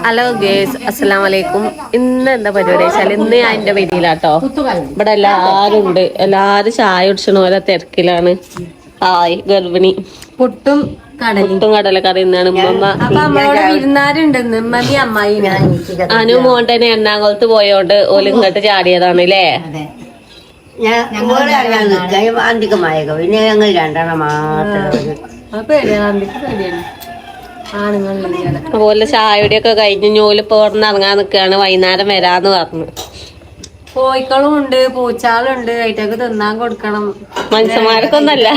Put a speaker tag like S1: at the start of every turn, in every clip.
S1: Hello guys, അസ്സലാമു അലൈക്കും. ഇന്ന് എന്താ പരിപാടി വെച്ചാൽ ഇന്ന് ഞാൻ എന്റെ വീട്ടിലാട്ടോ. ഇവിടെ എല്ലാരും ഉണ്ട്, എല്ലാരും ചായ കുടിച്ചണ ഓരോ തിരക്കിലാണ്. ഹായ് ഗർഭിണി. പുട്ടും കടലക്കറി ഇന്നാണ് ഉമ്മ. അപ്പൊ നമ്മളോട് വിരുന്നാരുണ്ടെന്ന് ഉമ്മി അമ്മായി. അനു മോണ്ടനെ എറണാകുളത്ത് പോയോണ്ട് ഓല് ഇങ്ങോട്ട് ചാടിയതാണ് അല്ലേ?
S2: പിന്നെ ഞങ്ങൾ രണ്ടെണ്ണം മാത്രം.
S1: അതുപോലെ ചായയുടെയൊക്കെ കഴിഞ്ഞ് ഞോലിപ്പോ ഇറങ്ങാൻ നിക്കാണ്. വൈകുന്നേരം വരാന്ന് പറഞ്ഞു. കോഴിക്കളും ഉണ്ട്, പൂച്ചാളുണ്ട്, അതിറ്റൊക്കെ തിന്നാൻ കൊടുക്കണം. മനുഷ്യന്മാരൊക്കെ ഒന്നല്ല,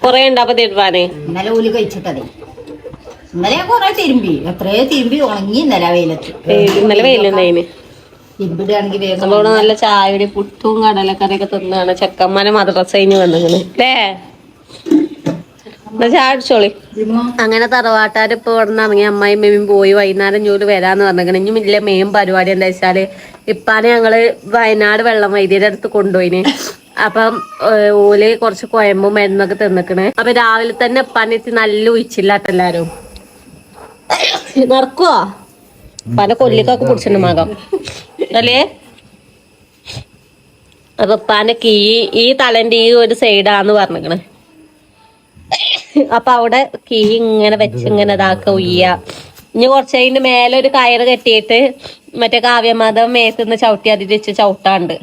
S1: കൊറേ ഉണ്ട്. അപ്പൊ തിരുവാനേ
S2: ഇന്നലെ ഊലി കഴിച്ചിട്ടതേ. ഇന്നലെ ഞാൻ കൊറേ തിരുമ്പി, എത്രയോ തിരുമ്പി ഉണങ്ങി. ഇന്നലെ വെയിലത്ത്,
S1: ഇന്നലെ വെയിലുണ്ടായിന്.
S2: തിരുമ്പിടുകയാണെങ്കിൽ വേഗം.
S1: അതോടെ നല്ല ചായയുടെ പുട്ടും കടലക്കറിയൊക്കെ തിന്നാണ്. ചെക്കന്മാരെ മദ്രസ കഴിഞ്ഞ് വന്നിങ്ങനെ അല്ലേ? ചായ അടിച്ചോളി. അങ്ങനെ തറവാട്ടാർ ഇപ്പൊ ഇവിടെ ഇറങ്ങി. അമ്മായി മേയും പോയി. വൈകുന്നേരം ജോലി വരാന്ന് പറഞ്ഞിരിക്കണം. ഇനിയും ഇല്ല മെയിൻ പരിപാടി എന്താ വെച്ചാല് ഇപ്പാനെ ഞങ്ങള് വയനാട് വെള്ളം വൈദ്യരുടെ അടുത്ത് കൊണ്ടുപോയിന്. അപ്പം ഓല് കുറച്ച് കുഴമ്പും മരുന്നൊക്കെ തിന്നിക്കണ്. അപ്പൊ രാവിലെ തന്നെ ഇപ്പാനെ നല്ല ഉയിച്ചില്ലാത്ത എല്ലാരും നടക്കുവോ? പല കൊല്ലിക്കൊക്കെ പിടിച്ചിട്ടുണ്ട് മകം അല്ലേ? അപ്പൊ ഇപ്പാനെ ഈ തലന്റെ ഈ ഒരു സൈഡാന്ന് പറഞ്ഞിക്കണ്. അപ്പൊ അവിടെ കീ ഇങ്ങനെ വെച്ച് ഇങ്ങനെ ഇതാക്ക ഉയ്യ. ഇനി കുറച്ചതിന്റെ മേലെ ഒരു കയറ് കെട്ടിയിട്ട് മറ്റേ കാവ്യമാധവം മേത്തുനിന്ന് ചവിട്ടി അതിൽ വെച്ച് ചവിട്ടാണ്ട്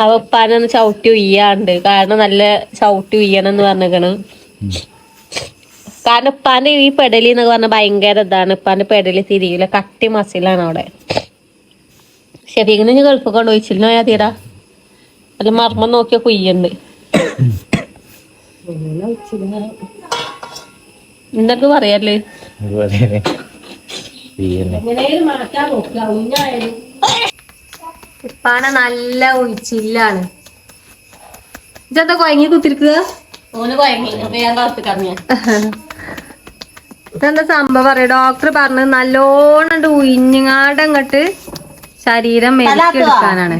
S1: അപ്പൊ ഉപ്പാനൊന്ന് ചവിട്ടി ഉയ്യാണ്ട്. കാരണം നല്ല ചവിട്ടി ഉയ്യണം എന്ന് പറഞ്ഞിക്കണ്. കാരണം ഉപ്പാന്റെ ഈ പെടലി എന്നൊക്കെ പറഞ്ഞ ഭയങ്കര ഇതാണ്. ഉപ്പാന്റെ പെടലി തിരിയില്ല, കട്ടി മസിലാണ് അവിടെ. ഷെഫീഖിന് ഗൾഫ് കൊണ്ടുപോയിച്ചിരുന്നോ? തീരാ അല്ല മർമ്മം നോക്കിയ കുയ്യുണ്ട്. എന്തൊക്കെ പറയല്ലേ? ഇപ്പാണ് നല്ല ഒഴിച്ചില്ലാണ്. ഇതെന്താ കൊയങ്ങി കുത്തിരിക്കുക? ഇതെന്താ സംഭവം പറയാ? ഡോക്ടർ പറഞ്ഞത് നല്ലോണം ഉയിഞ്ഞങ്ങാടങ്ങട്ട് ശരീരം മെലിക്കെടുക്കാനാണ്.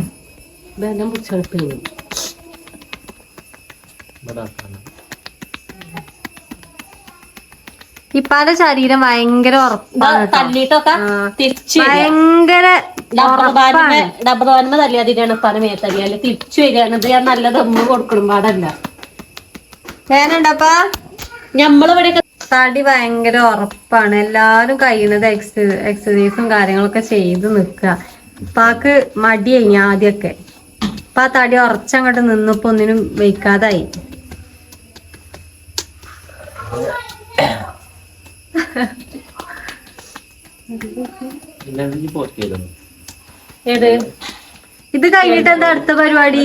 S1: ഇപ്പാന്റെ ശരീരം ഭയങ്കര ഉറപ്പാണ്. ഭയങ്കര ഡബർ വാൻമ തല്ലിയാതിട്ടാണ് ഇപ്പാനെ മേത്തല്ലിയല്ലേ തിരിച്ചു വരികയാണത്. ഞാൻ നല്ല ദമ്മ് കൊടുക്കണം പാടല്ല. വേനണ്ടപ്പാ ഞമ്മളിവിടെ തടി ഭയങ്കര ഉറപ്പാണ്. എല്ലാരും കഴിയുന്നത് എക്സസൈസും കാര്യങ്ങളൊക്കെ ചെയ്ത് നിക്കുക. ഇപ്പാക്ക് മടിയായി ആദ്യമൊക്കെ. ഇപ്പൊ ആ തടി ഉറച്ചങ്ങോട്ട് നിന്നപ്പോ ഒന്നിനും വെക്കാതായി. ഇത് കഴിഞ്ഞിട്ട് എന്താ അടുത്ത പരിപാടി?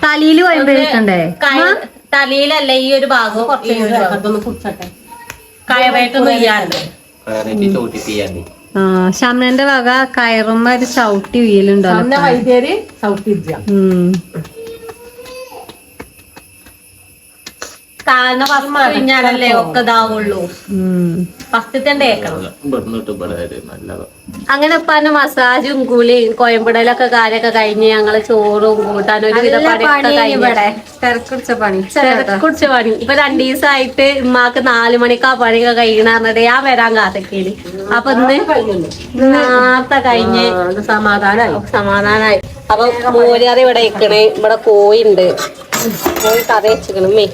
S1: തലയില് വയമ്പേക്കണ്ടേ? തലയിലല്ല, ഈ ഒരു ഭാഗം കുറച്ചൊക്കെ കയറായിട്ടൊന്നും ചെയ്യാറുണ്ട്. ഷംനന്റെ വക കയറുമ്പോ ഒരു ചവിട്ടി വീലുണ്ടോ? കഴിഞ്ഞാലല്ലേ ഒക്കെ ഇതാവുള്ളൂ. ഫസ്റ്റത്തെ അങ്ങനെ ഇപ്പാന്റെ മസാജും കുളിയും കോയമ്പിടലൊക്കെ കാര്യമൊക്കെ കഴിഞ്ഞ് ഞങ്ങള് ചോറും കൂട്ടാനും ഒരുവിധ തിരക്കുടിച്ച പണി. ഇപ്പൊ 2 ദിവസമായിട്ട് ഉമ്മാക്ക് 4 മണിക്കാ പണിയൊക്കെ കഴിയണറിഞ്ഞിട്ട് ഞാൻ വരാൻ കാത്തിക്കേന്. അപ്പൊ ഇന്ന് നേരത്തെ കഴിഞ്ഞ് സമാധാനായി. അപ്പൊ മോര്യാറി ഇവിടെ ഇരിക്കണേ. ഇവിടെ കോഴിണ്ട്, കോഴി കറി വെച്ചിക്കണേ.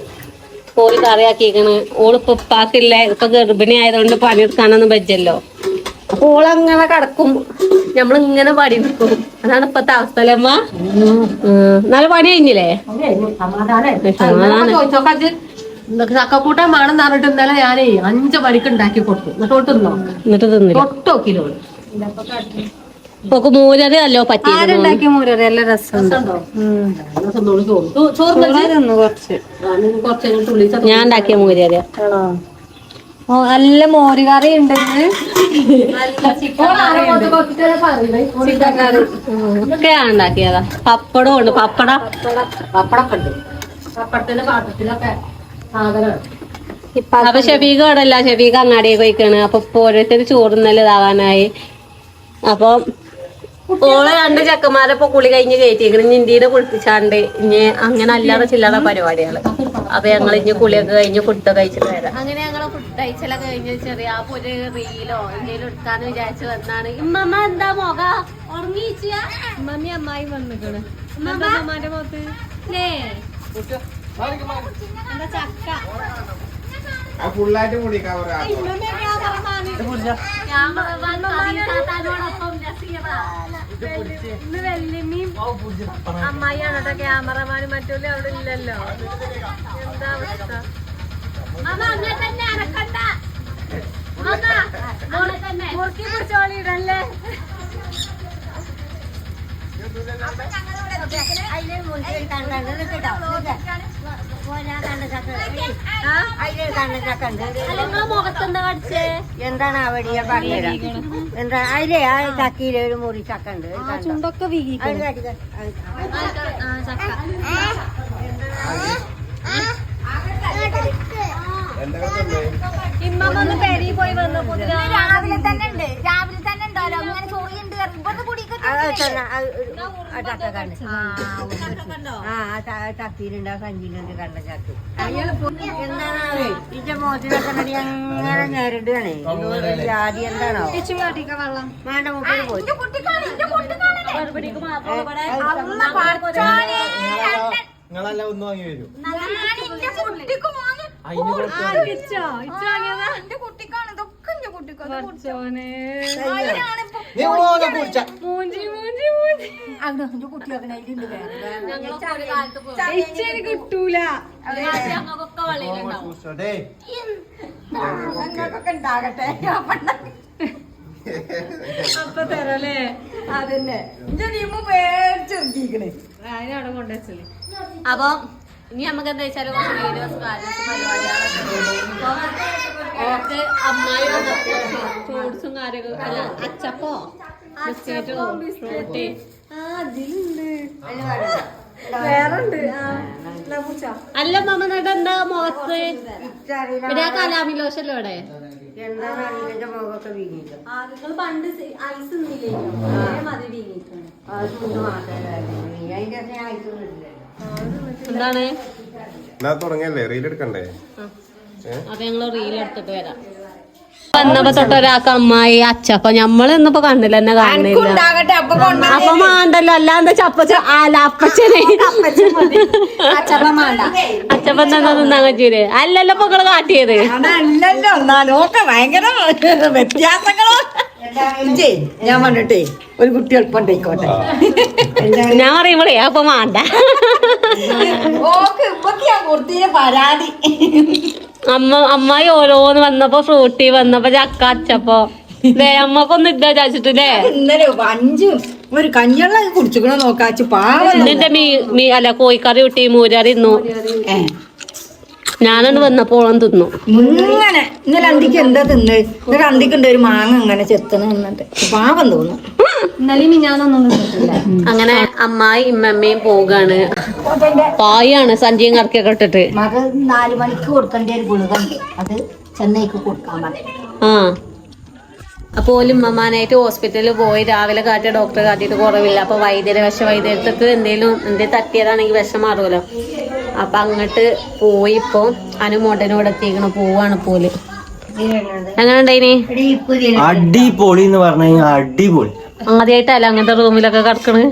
S1: കോഴി കറിയാക്കിക്കണ്. ഓളിപ്പോ ഉപ്പാക്കില്ല, ഇപ്പൊ ഗർഭിണി ആയതുകൊണ്ട് പണിയെടുക്കാനൊന്നും പറ്റല്ലോ. അപ്പൊ ഓളങ്ങനെ കിടക്കും, നമ്മളിങ്ങനെ പണി എടുക്കും. അതാണ് ഇപ്പത്തെ അവസ്ഥ അല്ലേ അമ്മ? നല്ല പണി കഴിഞ്ഞില്ലേ? ചക്കക്കൂട്ടം വേണമെന്ന് പറഞ്ഞിട്ട് ഇന്നലെ ഞാനേ 5 മണിക്ക് ഉണ്ടാക്കി കൊടുത്തു. എന്നിട്ട് തിന്നില്ല. ഇപ്പൊ മൂരറി അല്ലോ പറ്റിയ മൂരറി നല്ല രസമുണ്ട്. ഞാൻ ഉണ്ടാക്കിയ മൂരറി നല്ല മോരുകറി ഉണ്ട്. ഒക്കെയാണ് ഉണ്ടാക്കിയതാ. പപ്പടം ഉണ്ട്. പപ്പടൊക്കെ ഉണ്ട്. പപ്പടത്തിന്റെ പാത്രത്തിലൊക്കെ അപ്പൊ ഷെഫീഖ് അവിടെ അല്ല, ഷെഫീഖ് അങ്ങാടിയൊക്കെ പോയിക്കാണ്. അപ്പൊ ഓരോരുത്തർ ചോറുന്നല് ഇതാവാനായി. അപ്പൊ ഓള് 2 ചെക്കന്മാരെ ഇപ്പൊ കുളി കഴിഞ്ഞ് കയറ്റിയേക്കണ്. ഇനി ഇന്ത്യനെ കുളിപ്പിച്ചാണ്ട് ഇനി അങ്ങനെ അല്ലാതെ ചില്ലറ പരിപാടികള്. അപ്പൊ ഞങ്ങൾ ഇനി കുളിയൊക്കെ കഴിഞ്ഞ് ഫുഡ് കഴിച്ചിട്ട് വരാം. അങ്ങനെ ഞങ്ങള് ഫുഡ് കഴിച്ചെല്ലാം കഴിഞ്ഞ് ചെറിയ ഒരു റീലോ എന്തെങ്കിലും എടുക്കാന്ന് വിചാരിച്ചു വന്നാണ്. ഇമ്മമ്മ എന്താ മുഖ ഉറങ്ങിച്ച മമ്മി അമ്മായി വന്നിക്കണ്. അമ്മാന്റെ മുഖത്ത് എന്താ ചക്ക
S3: ഫുള്ളായിട്ട് മുടി കവർ
S1: ഇന്ന് വെല്ലിമ്മയും അമ്മായിയാണ് കേട്ടോ ക്യാമറമാനും മറ്റോലും അവിടെ ഇല്ലല്ലോ. എന്താ അവസ്ഥ? അങ്ങനെ തന്നെ അനക്കണ്ട മുറുക്കി പിടിച്ചോളിടല്ലേ. മുഖത്തെന്താ കടിച്ചേ?
S2: എന്താണ് അവിടെ പറഞ്ഞത്? എന്താ അതിലെ ആ ചക്കയിലെ ഒരു മുറി ചക്ക ഉണ്ട്.
S1: ചുണ്ടൊക്കെ വീങ്ങി ഇമ്മന്ന് പെരി പോയി വന്നപ്പോ
S4: രാവിലെ തന്നെ ഉണ്ട്. രാവിലെ തന്നെ ഉണ്ടല്ലോ അങ്ങനെ ചോറിയുണ്ട് ഇവിടുത്തെ കുടിയൊക്കെ
S2: ചക്കയിലുണ്ട്. സഞ്ചിയിലുണ്ട് കണ്ട ചക്ക. എന്താണ് ഇതിന്റെ മോത്തിനൊക്കെ അങ്ങനെ നേരിടുകയാണേ. ജാതി എന്താണോ വേണ്ട മുപ്പത് പോയി.
S3: നിങ്ങളെല്ലാം ഒന്ന് വാങ്ങി വരും.
S1: കിട്ടൂല
S2: ഉണ്ടാകട്ടെ
S1: അപ്പൊ തരല്ലേ.
S2: അതന്നെ പേടിച്ചിറക്കിക്കണേ.
S1: അതിനവിടെ കൊണ്ടുവച്ചല്ലേ. അപ്പൊ ഇനി നമുക്ക് എന്താ വെച്ചാല് കുറച്ച് വീഡിയോസ് ഓർക്ക് അമ്മായി ഫ്രൂട്ട്സും കാര്യങ്ങളും അല്ല അച്ചപ്പോ ബിസ്ക്കറ്റോ ഫ്രൂട്ടി വേറുണ്ട്. അല്ല മമ്മ എന്നിട്ട് എന്താ മുഖത്ത് പിന്നെ ആ കലാമിലോഷല്ലോ ഇവിടെ
S2: എന്താണ് അറിയില്ല. മുഖമൊക്കെ വീങ്ങിട്ട്
S1: നിങ്ങൾ പണ്ട് ഐസ് മതി വീങ്ങിട്ടുണ്ട്. എന്താണ്
S3: തുടങ്ങിയല്ലേ റീൽ എടുക്കണ്ടേ?
S1: അപ്പൊ ഞങ്ങള് റീൽ എടുത്തിട്ട് വരാം. വന്നപ്പോ തൊട്ട് ഒരാൾക്ക് അമ്മായി അച്ചപ്പ ഞമ്മള് ഇന്നിപ്പോ കണ്ടില്ല എന്നെ കാണുന്നില്ല. അപ്പൊ മാണ്ടല്ലോ അല്ലാതെ അപ്പച്ചനെ അച്ചപ്പ എന്താ തിന്നാൻ പറ്റൂലേ? അല്ലല്ലോ ഇപ്പൊ നിങ്ങള് കാട്ടിയത്.
S2: അതല്ലല്ലോ എന്നാലോക്കെ ഭയങ്കര വ്യത്യാസങ്ങളോ. ഞാൻ പറഞ്ഞിട്ടേ ഒരു കുട്ടി എളുപ്പം ഉണ്ടായിക്കോട്ടെ.
S1: ഞാൻ പറയുമ്പോളേ അപ്പൊ മാണ്ട
S2: ഓക്ക് ഇപ്പൊക്കെ ഞാൻ കൊടുത്തീനെ പരാതി.
S1: അമ്മായി ഓരോന്ന് വന്നപ്പോ ഫ്രൂട്ടി വന്നപ്പോ ചക്ക അച്ചപ്പോ അമ്മക്കൊന്നും ഇല്ല വിചാരിച്ചിട്ടില്ലേ?
S2: ഇന്നലെ 5 ഒരു കഞ്ഞെള്ളം കുടിച്ചിക്കണോ നോക്കാച്ചു പാവം.
S1: എന്നിട്ട് അല്ല കോഴിക്കറി കുട്ടി മൂരാറി തിന്നു. ഞാനോട് വന്നപ്പോഴും തിന്നു.
S2: ഇങ്ങനെ ഇന്നലെ അന്തിക്ക് എന്താ തിന്ന്? ഇന്നലെ അന്തിക്കുണ്ട് ഒരു മാങ്ങ ഇങ്ങനെ ചെത്തണ എന്നിട്ട് പാവം തോന്നും.
S1: അങ്ങനെ അമ്മായി ഇമ്മമ്മയും പോകാണ്. പായാണ് സഞ്ചിയും കറക്കിയൊക്കെ ഇട്ടിട്ട്.
S2: മകൾ 4 മണിക്ക് കൊടുക്കേണ്ട ഒരു ഗുളികണ്ട്, അത് ചെന്നൈക്ക് കൊടുക്കാൻ പറഞ്ഞു.
S1: ആ അപ്പോൾ ഉമ്മമാനായിട്ട് ഹോസ്പിറ്റലിൽ പോയി. രാവിലെ കാട്ടിയ ഡോക്ടറെ കാട്ടിയിട്ട് കുറവില്ല. അപ്പൊ വൈദ്യർക്ക് എന്തേലും തട്ടിയതാണെങ്കിൽ വിഷം മാറുമല്ലോ. അപ്പൊ അങ്ങോട്ട് പോയി. ഇപ്പൊ അനുമോട്ടനോട് എത്തിക്കണ പോവാണ് പോല്. എങ്ങനെ ഉണ്ടായിനി?
S5: അടിപൊളി എന്ന് പറഞ്ഞു കഴിഞ്ഞാൽ അടിപൊളി.
S1: ആദ്യമായിട്ടല്ല അങ്ങനത്തെ റൂമിലൊക്കെ കിടക്കണ്.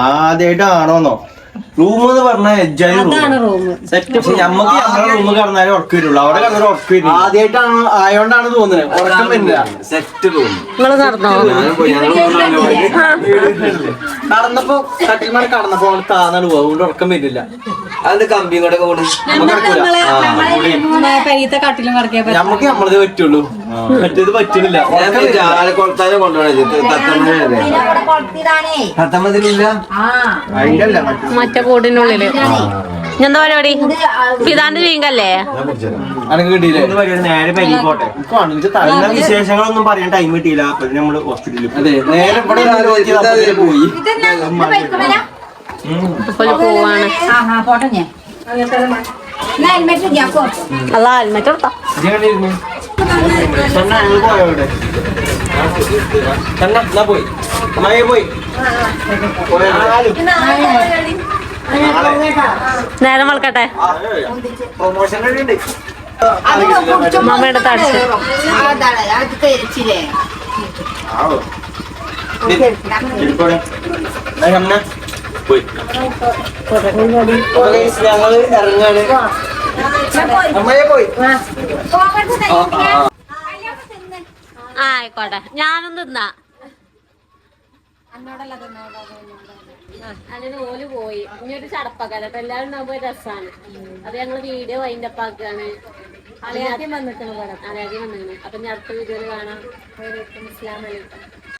S5: ആദ്യമായിട്ടാണോന്നോ? റൂം എന്ന് പറഞ്ഞാൽ സെറ്റ്. പക്ഷെ ഞമ്മക്ക് നമ്മളെ റൂം കിടന്നാലേ ഉറക്കം വരുള്ളൂ. അവിടെ കിടന്നാലും ഉറക്കം വരും. ആദ്യമായിട്ടാണ് ആയോണ്ടാണ് തോന്നുന്നത് ഉറക്കം വരുന്നില്ല. Set room.
S1: നിങ്ങള് നടന്നോ?
S5: കടന്നപ്പോ കട്ടിൽമാരെ കടന്നപ്പോ താന്നാണ് പോകും. അതുകൊണ്ട് ഉറക്കം വരുന്നില്ല. അതിന്റെ കമ്പിയും കൂടെ ഞമ്മക്ക് നമ്മളത് പറ്റുള്ളൂ. മറ്റേത് പറ്റുന്നില്ല.
S1: മറ്റേ കൂടിനുള്ളില് എന്താ പരിപാടി? പിതാന്റെ വീങ്കല്ലേ?
S5: നേരെ പെരി പോട്ടെ. വിശേഷങ്ങളൊന്നും പറയാൻ ടൈം കിട്ടിയില്ല. അപ്പൊ നമ്മള് ഹോസ്പിറ്റലിൽ നേരെ പോയി
S1: പോവാണ്. അല്ല ഹെൽമെറ്റ് എടുത്താ
S5: പോയോടെ പോയി.
S1: നേരം വളക്കട്ടെ.
S5: പ്രൊമോഷൻ ഉണ്ട്.
S1: മമ്മയുടെ തടിച്ച്
S2: അത് തരിച്ചില്ലേ
S5: ഞങ്ങള് ഇറങ്ങാണ്. അമ്മയെ പോയി.
S1: ആയിക്കോട്ടെ, ഞാനും തിന്നാ. അതിന് ഓല് പോയി. ഇനിയൊരു ചടപ്പാക്കാല. അപ്പൊ എല്ലാവരും ഉണ്ടാകുമ്പോ രസാണ്. അത് ഞങ്ങള് വീഡിയോ വൈൻഡപ്പ് ആക്കാണ്. അലയാദ്യം വന്നിട്ടാണ്. അപ്പൊ ഞാൻ അടുത്ത വീഡിയോയിൽ കാണാം. അസ്സലാമു അലൈക്കും.